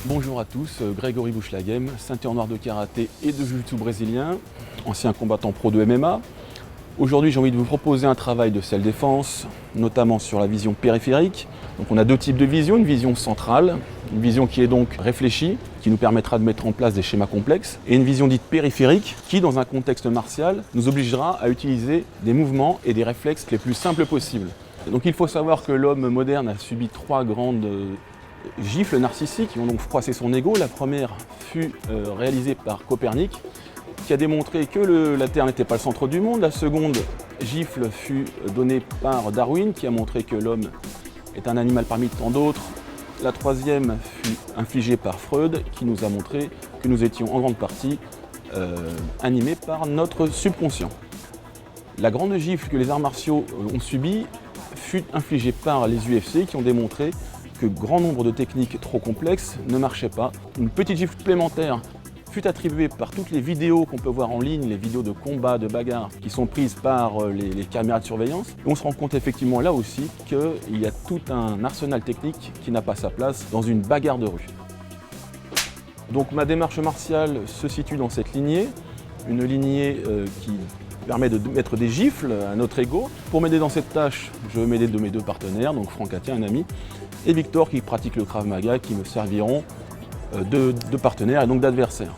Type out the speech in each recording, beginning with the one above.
Bonjour à tous, Grégory Bouchlaghem, ceinture noire de karaté et de jiu-jitsu brésilien, ancien combattant pro de MMA. Aujourd'hui, j'ai envie de vous proposer un travail de self-défense, notamment sur la vision périphérique. Donc on a deux types de vision, une vision centrale, une vision qui est donc réfléchie, qui nous permettra de mettre en place des schémas complexes, et une vision dite périphérique, qui dans un contexte martial, nous obligera à utiliser des mouvements et des réflexes les plus simples possibles. Donc il faut savoir que l'homme moderne a subi trois grandes gifles narcissiques qui ont donc froissé son ego. La première fut réalisée par Copernic, qui a démontré que la Terre n'était pas le centre du monde. La seconde gifle fut donnée par Darwin, qui a montré que l'homme est un animal parmi tant d'autres. La troisième fut infligée par Freud, qui nous a montré que nous étions en grande partie animés par notre subconscient. La grande gifle que les arts martiaux ont subie fut infligée par les UFC, qui ont démontré que grand nombre de techniques trop complexes ne marchaient pas. Une petite gifle supplémentaire fut attribuée par toutes les vidéos qu'on peut voir en ligne, les vidéos de combat, de bagarre, qui sont prises par les caméras de surveillance. Et on se rend compte effectivement là aussi qu'il y a tout un arsenal technique qui n'a pas sa place dans une bagarre de rue. Donc ma démarche martiale se situe dans cette lignée, une lignée qui permet de mettre des gifles à notre ego. Pour m'aider dans cette tâche, je vais m'aider de mes deux partenaires, donc Franck Attia, un ami, et Victor qui pratique le Krav Maga, qui me serviront de partenaires et donc d'adversaires.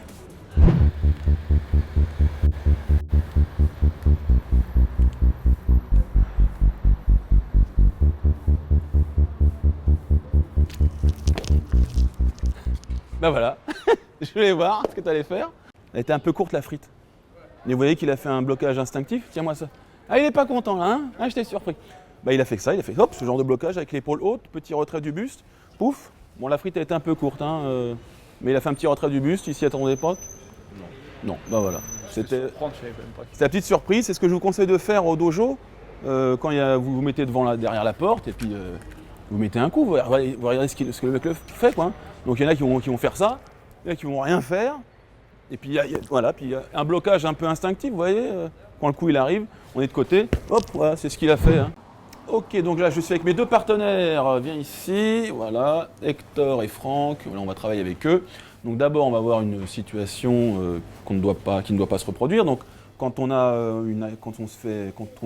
Ben voilà, je voulais voir ce que tu allais faire. Elle était un peu courte la frite. Mais vous voyez qu'il a fait un blocage instinctif. Tiens-moi ça. Ah, il n'est pas content là, hein? Ah, j'étais surpris. Bah, il a fait ça, il a fait hop, ce genre de blocage avec l'épaule haute, petit retrait du buste, pouf. Bon, la frite elle était un peu courte, hein, mais il a fait un petit retrait du buste, il s'y attendait pas. Non, bah voilà. C'était la petite surprise, c'est ce que je vous conseille de faire au dojo, quand vous vous mettez derrière la porte et puis vous mettez un coup, vous regardez ce que le mec fait, quoi. Donc il y en a qui vont faire ça, il y en a qui vont rien faire. Et puis voilà, puis il y a un blocage un peu instinctif, vous voyez, quand le coup il arrive, on est de côté, hop, voilà, c'est ce qu'il a fait. Hein. Ok, donc là je suis avec mes deux partenaires, viens ici, voilà, Hector et Franck, voilà, on va travailler avec eux. Donc d'abord on va voir une situation qui ne doit pas se reproduire. Donc quand on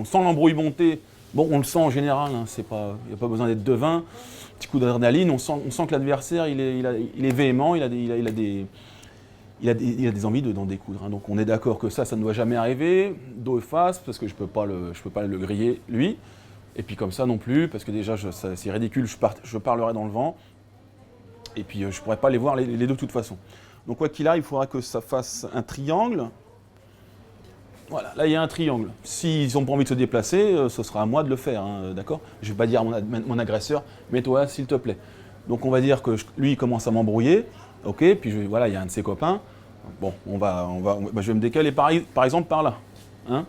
sent l'embrouille monter, bon on le sent en général, hein, il n'y a pas besoin d'être devin, petit coup d'adrénaline, on sent que l'adversaire il est véhément, il a des envies d'en découdre. Hein. Donc on est d'accord que ça ne doit jamais arriver, dos et face, parce que je peux pas le griller lui. Et puis comme ça non plus, parce que déjà c'est ridicule, je parlerai dans le vent. Et puis je ne pourrais pas les voir les deux de toute façon. Donc quoi qu'il arrive, il faudra que ça fasse un triangle. Voilà, là il y a un triangle. S'ils n'ont pas envie de se déplacer, ce sera à moi de le faire, hein, d'accord? Je ne vais pas dire à mon agresseur, mets-toi s'il te plaît. Donc on va dire que lui il commence à m'embrouiller. Ok, puis voilà, il y a un de ses copains. Bon, je vais me décaler par exemple par là. Hein,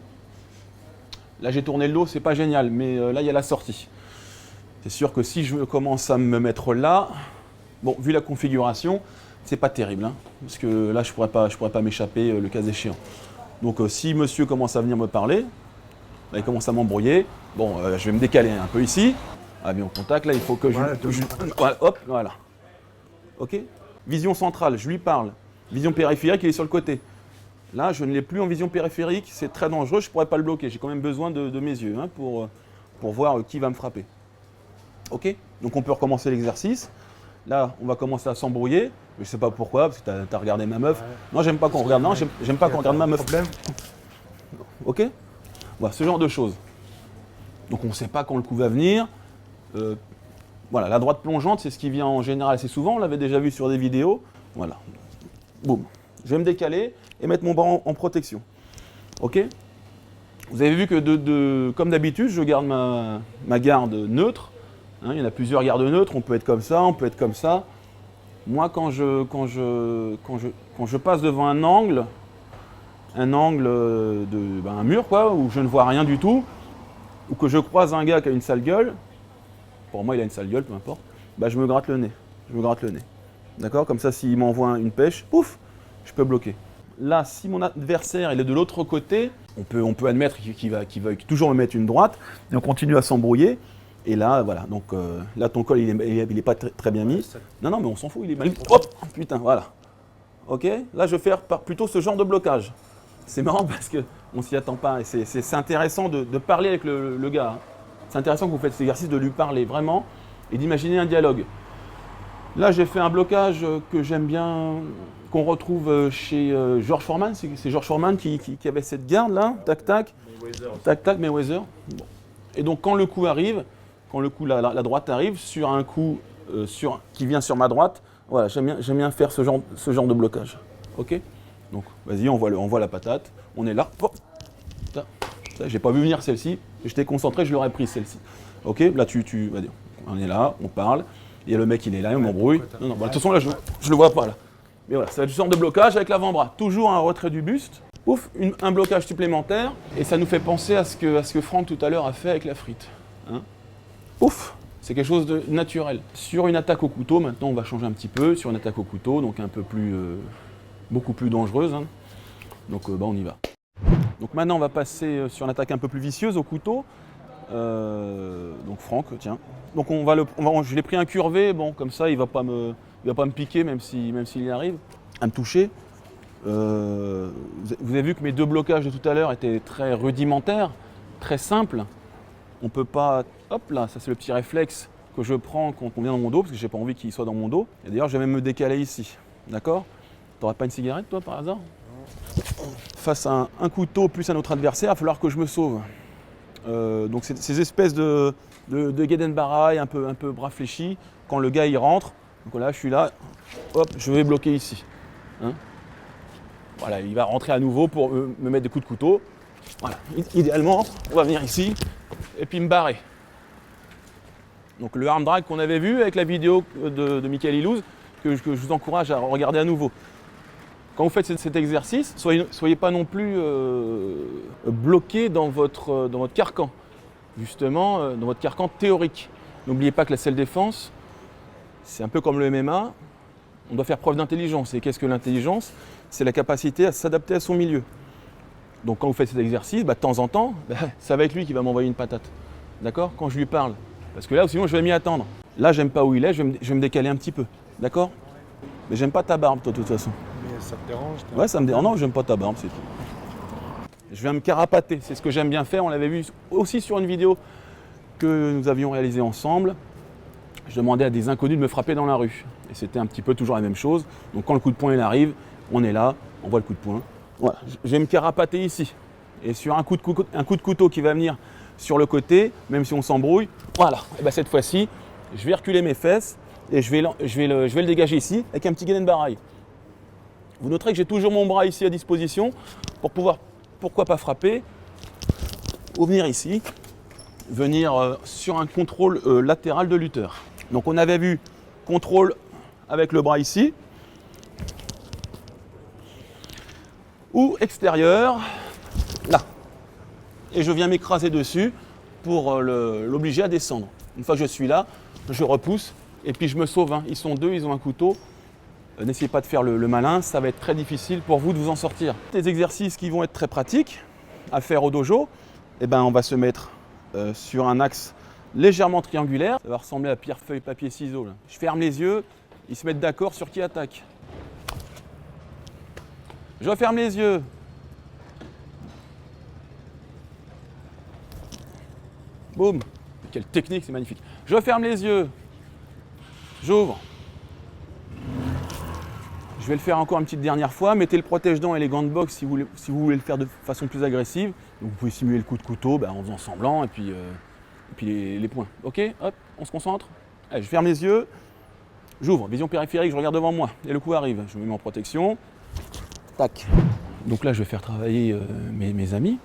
là, j'ai tourné le dos, c'est pas génial, mais là, il y a la sortie. C'est sûr que si je commence à me mettre là, bon, vu la configuration, c'est pas terrible, hein, parce que là, je pourrais pas m'échapper le cas échéant. Donc, si monsieur commence à venir me parler, là, il commence à m'embrouiller. Bon, je vais me décaler un peu ici. Ah, bien au contact, là, il faut que voilà, voilà, hop, voilà. Ok. Vision centrale, je lui parle. Vision périphérique, il est sur le côté. Là, je ne l'ai plus en vision périphérique, c'est très dangereux, je ne pourrais pas le bloquer. J'ai quand même besoin de mes yeux, hein, pour voir qui va me frapper. Ok? Donc on peut recommencer l'exercice. Là, on va commencer à s'embrouiller. Je ne sais pas pourquoi, parce que tu as regardé ma meuf. Ouais. Non, j'aime pas qu'on regarde. Non, j'aime pas qu'on regarde ma meuf. Ok? Voilà, ce genre de choses. Donc on ne sait pas quand le coup va venir. Voilà, la droite plongeante, c'est ce qui vient en général assez souvent. On l'avait déjà vu sur des vidéos. Voilà. Boum. Je vais me décaler et mettre mon bras en protection. Ok? Vous avez vu que comme d'habitude, je garde ma garde neutre. Hein, il y en a plusieurs gardes neutres. On peut être comme ça, on peut être comme ça. Moi, quand je passe devant un angle un mur, quoi, où je ne vois rien du tout, ou que je croise un gars qui a une sale gueule, pour moi il a une sale gueule, peu importe, bah, je me gratte le nez. D'accord? Comme ça, s'il m'envoie une pêche, pouf, je peux bloquer. Là, si mon adversaire il est de l'autre côté, on peut admettre qu'il va toujours me mettre une droite, et on continue à s'embrouiller. Et là, voilà, donc là ton col il est pas très bien mis. Non, non, mais on s'en fout, il est mal mis. Hop, putain, voilà. Ok, là je vais faire plutôt ce genre de blocage. C'est marrant parce qu'on s'y attend pas. Et c'est intéressant de parler avec le gars. Hein. C'est intéressant que vous faites cet exercice de lui parler vraiment et d'imaginer un dialogue. Là j'ai fait un blocage que j'aime bien, qu'on retrouve chez George Foreman. C'est George Foreman qui avait cette garde là, tac tac, tac tac, Mayweather. Bon. Et donc quand le coup arrive, quand le coup la droite arrive sur un coup qui vient sur ma droite, voilà, j'aime bien faire ce genre de blocage. Ok? Donc vas-y, on voit la patate, on est là. Oh, j'ai pas vu venir celle-ci, j'étais concentré, je l'aurais prise celle-ci. Ok, là vas-y, on est là, on parle, il y a le mec il est là, il m'embrouille. Non, de toute façon là je le vois pas là. Mais voilà, ça va être une sorte de blocage avec l'avant-bras. Toujours un retrait du buste, ouf, un blocage supplémentaire, et ça nous fait penser à ce que Franck tout à l'heure a fait avec la frite. Hein, ouf, c'est quelque chose de naturel. Sur une attaque au couteau, maintenant on va changer un petit peu, sur une attaque au couteau, donc un peu plus, beaucoup plus dangereuse. Hein. Donc on y va. Donc maintenant on va passer sur une attaque un peu plus vicieuse au couteau. Donc Franck, tiens. Donc je l'ai pris incurvé, bon comme ça il va pas me piquer même s'il y arrive, à me toucher. Vous avez vu que mes deux blocages de tout à l'heure étaient très rudimentaires, très simples. On peut pas, hop là, ça c'est le petit réflexe que je prends quand on vient dans mon dos, parce que j'ai pas envie qu'il soit dans mon dos. Et d'ailleurs je vais même me décaler ici, d'accord? T'aurais pas une cigarette toi par hasard? Face à un couteau plus un autre adversaire, il va falloir que je me sauve. Donc ces espèces de Gedenbaraï un peu bras fléchis, quand le gars il rentre, donc là je suis là, hop, je vais bloquer ici. Hein, voilà, il va rentrer à nouveau pour me mettre des coups de couteau. Voilà, idéalement, on va venir ici et puis me barrer. Donc le arm drag qu'on avait vu avec la vidéo de Michael Ilouz, que je vous encourage à regarder à nouveau. Quand vous faites cet exercice, soyez pas non plus bloqué dans votre carcan, justement, dans votre carcan théorique. N'oubliez pas que la self-défense, c'est un peu comme le MMA, on doit faire preuve d'intelligence. Et qu'est-ce que l'intelligence? C'est la capacité à s'adapter à son milieu. Donc quand vous faites cet exercice, de temps en temps, ça va être lui qui va m'envoyer une patate. D'accord? Quand je lui parle. Parce que là, sinon, je vais m'y attendre. Là, j'aime pas où il est, je vais me décaler un petit peu. D'accord? Mais j'aime pas ta barbe, toi, de toute façon. Mais ça te dérange? Ouais, ça me dérange. Non, j'aime pas ta barbe, c'est tout. Je viens me carapater, c'est ce que j'aime bien faire. On l'avait vu aussi sur une vidéo que nous avions réalisée ensemble. Je demandais à des inconnus de me frapper dans la rue. Et c'était un petit peu toujours la même chose. Donc quand le coup de poing il arrive, on est là, on voit le coup de poing. Voilà, je vais me carapater ici. Et sur un coup de couteau qui va venir sur le côté, même si on s'embrouille, voilà. Et bien cette fois-ci, je vais reculer mes fesses et je vais le dégager ici avec un petit Gedenbaraï. Vous noterez que j'ai toujours mon bras ici à disposition pour pouvoir, pourquoi pas frapper, ou venir ici, venir sur un contrôle latéral de lutteur. Donc on avait vu contrôle avec le bras ici, ou extérieur, là. Et je viens m'écraser dessus pour l'obliger à descendre. Une fois que je suis là, je repousse et puis je me sauve. Hein. Ils sont deux, ils ont un couteau. N'essayez pas de faire le malin, ça va être très difficile pour vous de vous en sortir. Des exercices qui vont être très pratiques à faire au dojo, on va se mettre sur un axe légèrement triangulaire. Ça va ressembler à pierre, feuille, papier, ciseaux. Là. Je ferme les yeux, ils se mettent d'accord sur qui attaque. Je referme les yeux. Boum. Quelle technique, c'est magnifique. Je ferme les yeux. J'ouvre. Je vais le faire encore une petite dernière fois. Mettez le protège-dents et les gants de boxe si vous voulez le faire de façon plus agressive. Donc vous pouvez simuler le coup de couteau en faisant semblant et puis les points. Ok, hop, on se concentre. Allez, je ferme les yeux. J'ouvre, vision périphérique, je regarde devant moi. Et le coup arrive. Je me mets en protection. Tac. Donc là, je vais faire travailler mes amis.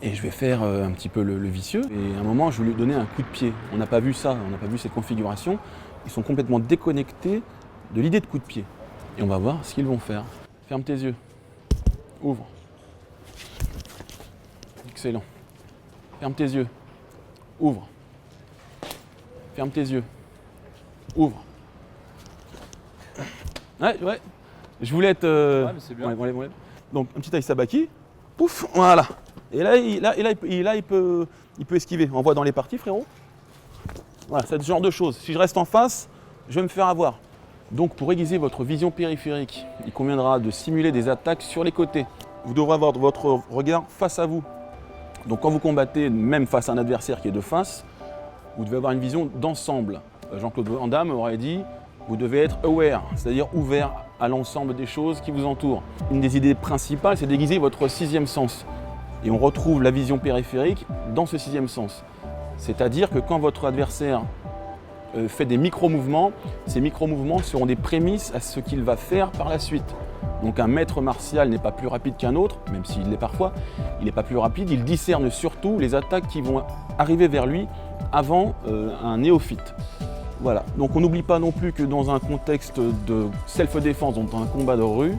Et je vais faire un petit peu le vicieux. Et à un moment, je vais lui donner un coup de pied. On n'a pas vu ça, on n'a pas vu cette configuration. Ils sont complètement déconnectés de l'idée de coup de pied. Et on va voir ce qu'ils vont faire. Ferme tes yeux. Ouvre. Excellent. Ferme tes yeux. Ouvre. Ferme tes yeux. Ouvre. Ouais. Je voulais être... Ouais, mais c'est bien. Ouais. Donc, un petit aïe sabaki. Pouf, voilà. Et là, il peut esquiver. On voit dans les parties, frérot. Voilà, c'est ce genre de choses. Si je reste en face, je vais me faire avoir. Donc pour aiguiser votre vision périphérique, il conviendra de simuler des attaques sur les côtés. Vous devrez avoir votre regard face à vous. Donc quand vous combattez, même face à un adversaire qui est de face, vous devez avoir une vision d'ensemble. Jean-Claude Van Damme aurait dit, vous devez être aware, c'est-à-dire ouvert à l'ensemble des choses qui vous entourent. Une des idées principales, c'est d'aiguiser votre sixième sens. Et on retrouve la vision périphérique dans ce sixième sens. C'est-à-dire que quand votre adversaire fait des micro-mouvements, ces micro-mouvements seront des prémices à ce qu'il va faire par la suite. Donc un maître martial n'est pas plus rapide qu'un autre, même s'il l'est parfois, il n'est pas plus rapide, il discerne surtout les attaques qui vont arriver vers lui avant un néophyte. Voilà, donc on n'oublie pas non plus que dans un contexte de self-défense, donc dans un combat de rue,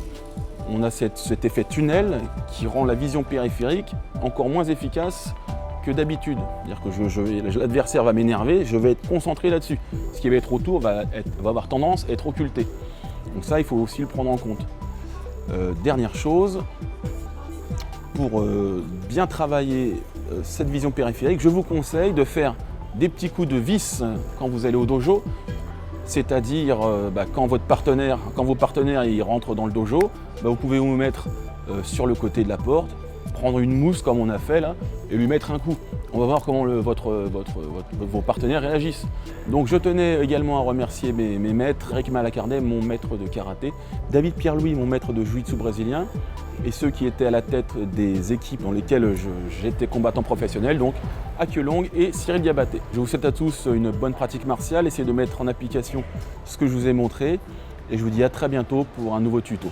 on a cet effet tunnel qui rend la vision périphérique encore moins efficace que d'habitude. C'est-à-dire que l'adversaire va m'énerver, je vais être concentré là-dessus. Ce qui va être autour va avoir tendance à être occulté. Donc ça, il faut aussi le prendre en compte. Dernière chose, pour bien travailler cette vision périphérique, je vous conseille de faire des petits coups de vis quand vous allez au dojo, c'est-à-dire quand vos partenaires ils rentrent dans le dojo, vous pouvez vous mettre sur le côté de la porte, prendre une mousse comme on a fait là, et lui mettre un coup. On va voir comment vos partenaires réagissent. Donc je tenais également à remercier mes maîtres, Eric Malacardet, mon maître de karaté, David Pierre-Louis, mon maître de jiu-jitsu brésilien, et ceux qui étaient à la tête des équipes dans lesquelles j'étais combattant professionnel, donc Akiolong et Cyril Diabaté. Je vous souhaite à tous une bonne pratique martiale, essayez de mettre en application ce que je vous ai montré, et je vous dis à très bientôt pour un nouveau tuto.